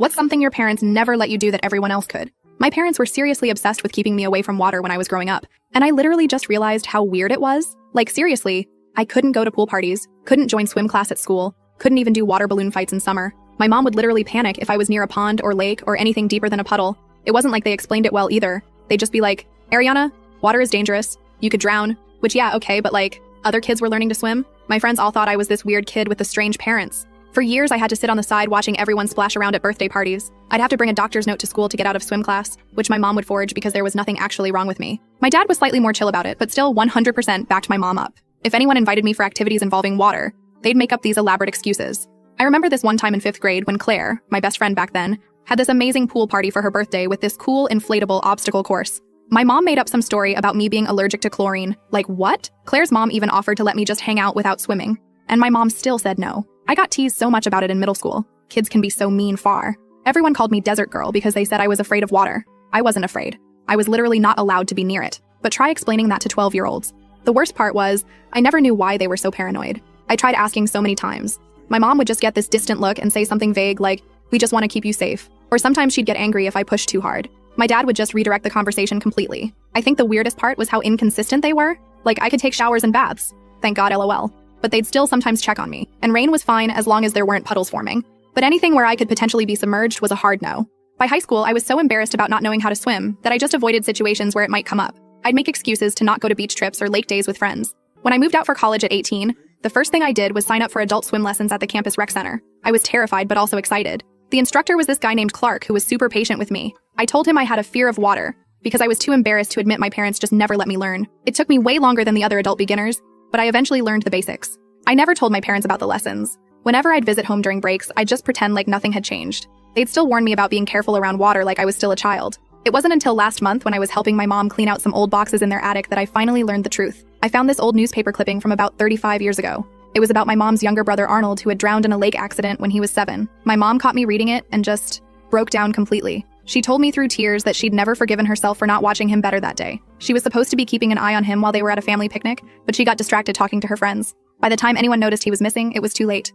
What's something your parents never let you do that everyone else could? My parents were seriously obsessed with keeping me away from water when I was growing up, and I literally just realized how weird it was. Like, seriously, I couldn't go to pool parties, couldn't join swim class at school, couldn't even do water balloon fights in summer. My mom would literally panic if I was near a pond or lake or anything deeper than a puddle. It wasn't like they explained it well either. They'd just be like, Ariana, water is dangerous. You could drown. Which, yeah, okay, but like, other kids were learning to swim. My friends all thought I was this weird kid with the strange parents. For years, I had to sit on the side watching everyone splash around at birthday parties. I'd have to bring a doctor's note to school to get out of swim class, which my mom would forge because there was nothing actually wrong with me. My dad was slightly more chill about it, but still 100% backed my mom up. If anyone invited me for activities involving water, they'd make up these elaborate excuses. I remember this one time in 5th grade when Claire, my best friend back then, had this amazing pool party for her birthday with this cool inflatable obstacle course. My mom made up some story about me being allergic to chlorine. Like, what? Claire's mom even offered to let me just hang out without swimming. And my mom still said no. I got teased so much about it in middle school. Kids can be so mean far. Everyone called me desert girl because they said I was afraid of water. I wasn't afraid. I was literally not allowed to be near it. But try explaining that to 12-year-olds. The worst part was, I never knew why they were so paranoid. I tried asking so many times. My mom would just get this distant look and say something vague like, we just want to keep you safe. Or sometimes she'd get angry if I pushed too hard. My dad would just redirect the conversation completely. I think the weirdest part was how inconsistent they were. Like, I could take showers and baths. Thank God, LOL. But they'd still sometimes check on me, and rain was fine as long as there weren't puddles forming. But anything where I could potentially be submerged was a hard no. By high school, I was so embarrassed about not knowing how to swim that I just avoided situations where it might come up. I'd make excuses to not go to beach trips or lake days with friends. When I moved out for college at 18, the first thing I did was sign up for adult swim lessons at the campus rec center. I was terrified but also excited. The instructor was this guy named Clark who was super patient with me. I told him I had a fear of water because I was too embarrassed to admit my parents just never let me learn. It took me way longer than the other adult beginners, but I eventually learned the basics. I never told my parents about the lessons. Whenever I'd visit home during breaks, I'd just pretend like nothing had changed. They'd still warn me about being careful around water like I was still a child. It wasn't until last month when I was helping my mom clean out some old boxes in their attic that I finally learned the truth. I found this old newspaper clipping from about 35 years ago. It was about my mom's younger brother Arnold, who had drowned in a lake accident when he was 7. My mom caught me reading it and just broke down completely. She told me through tears that she'd never forgiven herself for not watching him better that day. She was supposed to be keeping an eye on him while they were at a family picnic, but she got distracted talking to her friends. By the time anyone noticed he was missing, it was too late.